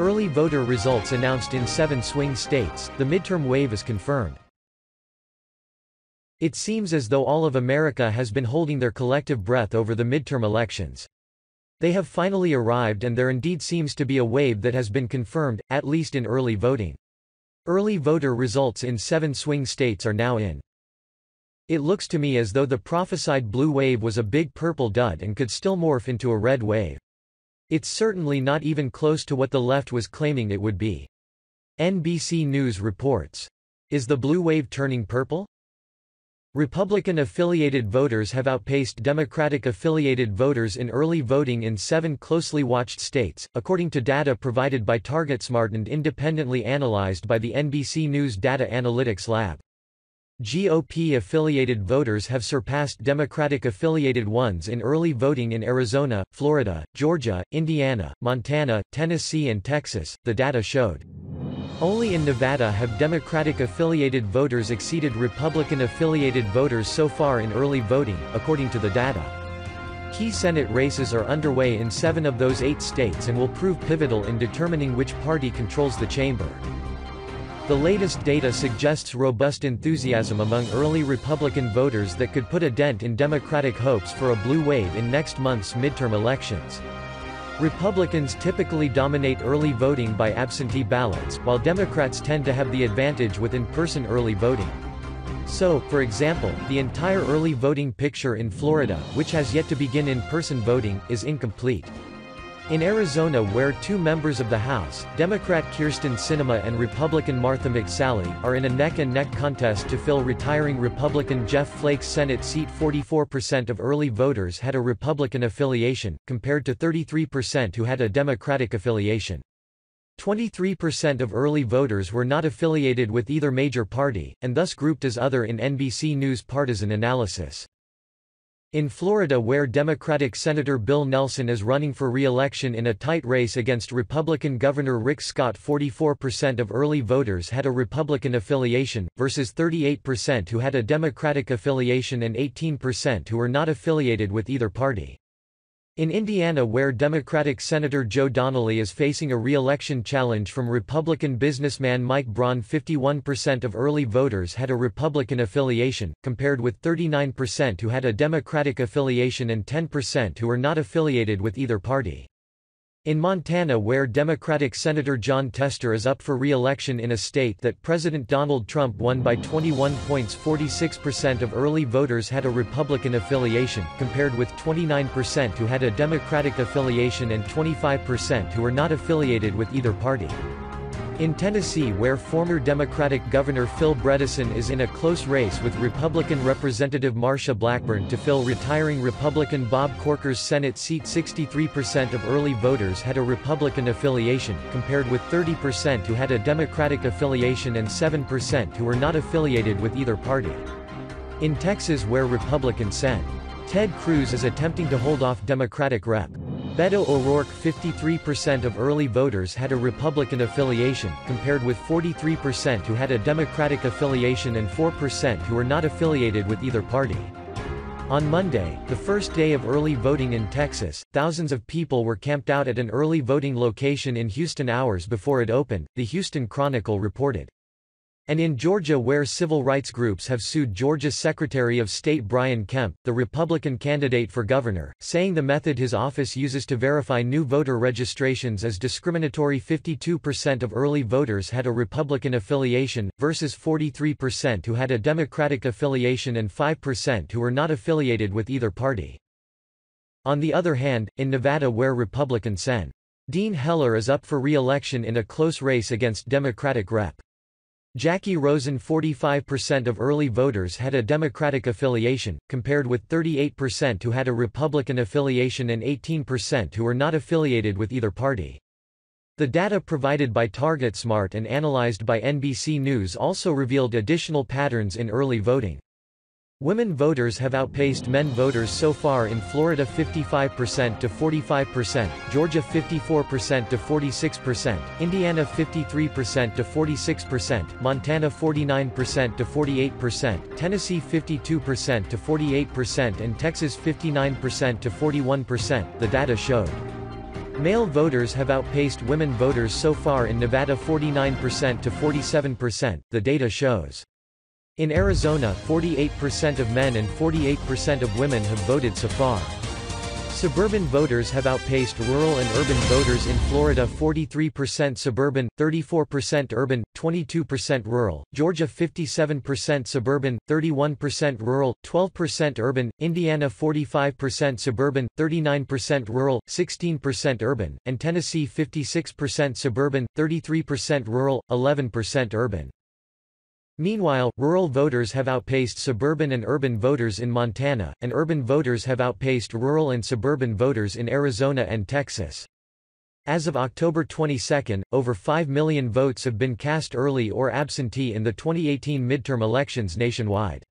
Early voter results announced in 7 swing states, the midterm wave is confirmed. It seems as though all of America has been holding their collective breath over the midterm elections. They have finally arrived, and there indeed seems to be a wave that has been confirmed, at least in early voting. Early voter results in 7 swing states are now in. It looks to me as though the prophesied blue wave was a big purple dud and could still morph into a red wave. It's certainly not even close to what the left was claiming it would be. NBC News reports. Is the blue wave turning purple? Republican-affiliated voters have outpaced Democratic-affiliated voters in early voting in 7 closely watched states, according to data provided by TargetSmart and independently analyzed by the NBC News Data Analytics Lab. GOP-affiliated voters have surpassed Democratic-affiliated ones in early voting in Arizona, Florida, Georgia, Indiana, Montana, Tennessee and Texas, the data showed. Only in Nevada have Democratic-affiliated voters exceeded Republican-affiliated voters so far in early voting, according to the data. Key Senate races are underway in 7 of those 8 states and will prove pivotal in determining which party controls the chamber. The latest data suggests robust enthusiasm among early Republican voters that could put a dent in Democratic hopes for a blue wave in next month's midterm elections. Republicans typically dominate early voting by absentee ballots, while Democrats tend to have the advantage with in-person early voting. So, for example, the entire early voting picture in Florida, which has yet to begin in-person voting, is incomplete. In Arizona, where 2 members of the House, Democrat Kyrsten Sinema and Republican Martha McSally, are in a neck-and-neck contest to fill retiring Republican Jeff Flake's Senate seat, 44% of early voters had a Republican affiliation, compared to 33% who had a Democratic affiliation. 23% of early voters were not affiliated with either major party, and thus grouped as other in NBC News' partisan analysis. In Florida, where Democratic Senator Bill Nelson is running for re-election in a tight race against Republican Governor Rick Scott, 44% of early voters had a Republican affiliation, versus 38% who had a Democratic affiliation and 18% who were not affiliated with either party. In Indiana, where Democratic Senator Joe Donnelly is facing a re-election challenge from Republican businessman Mike Braun, 51% of early voters had a Republican affiliation, compared with 39% who had a Democratic affiliation and 10% who were not affiliated with either party. In Montana, where Democratic Senator John Tester is up for re-election in a state that President Donald Trump won by 21 points, 46% of early voters had a Republican affiliation, compared with 29% who had a Democratic affiliation and 25% who were not affiliated with either party. In Tennessee, where former Democratic Governor Phil Bredesen is in a close race with Republican Representative Marsha Blackburn to fill retiring Republican Bob Corker's Senate seat, 63% of early voters had a Republican affiliation, compared with 30% who had a Democratic affiliation and 7% who were not affiliated with either party. In Texas, where Republican Sen. Ted Cruz is attempting to hold off Democratic Rep. Beto O'Rourke, 53% of early voters had a Republican affiliation, compared with 43% who had a Democratic affiliation and 4% who were not affiliated with either party. On Monday, the first day of early voting in Texas, thousands of people were camped out at an early voting location in Houston hours before it opened, the Houston Chronicle reported. And in Georgia, where civil rights groups have sued Georgia's Secretary of State Brian Kemp, the Republican candidate for governor, saying the method his office uses to verify new voter registrations is discriminatory. 52% of early voters had a Republican affiliation, versus 43% who had a Democratic affiliation and 5% who were not affiliated with either party. On the other hand, in Nevada, where Republican Sen. Dean Heller is up for re-election in a close race against Democratic Rep. Jackie Rosen, 45% of early voters had a Democratic affiliation, compared with 38% who had a Republican affiliation and 18% who were not affiliated with either party. The data provided by TargetSmart and analyzed by NBC News also revealed additional patterns in early voting. Women voters have outpaced men voters so far in Florida, 55% to 45%, Georgia 54% to 46%, Indiana 53% to 46%, Montana 49% to 48%, Tennessee 52% to 48% and Texas 59% to 41%, the data showed. Male voters have outpaced women voters so far in Nevada 49% to 47%, the data shows. In Arizona, 48% of men and 48% of women have voted so far. Suburban voters have outpaced rural and urban voters in Florida 43% suburban, 34% urban, 22% rural, Georgia 57% suburban, 31% rural, 12% urban, Indiana 45% suburban, 39% rural, 16% urban, and Tennessee 56% suburban, 33% rural, 11% urban. Meanwhile, rural voters have outpaced suburban and urban voters in Montana, and urban voters have outpaced rural and suburban voters in Arizona and Texas. As of October 22, over 5 million votes have been cast early or absentee in the 2018 midterm elections nationwide.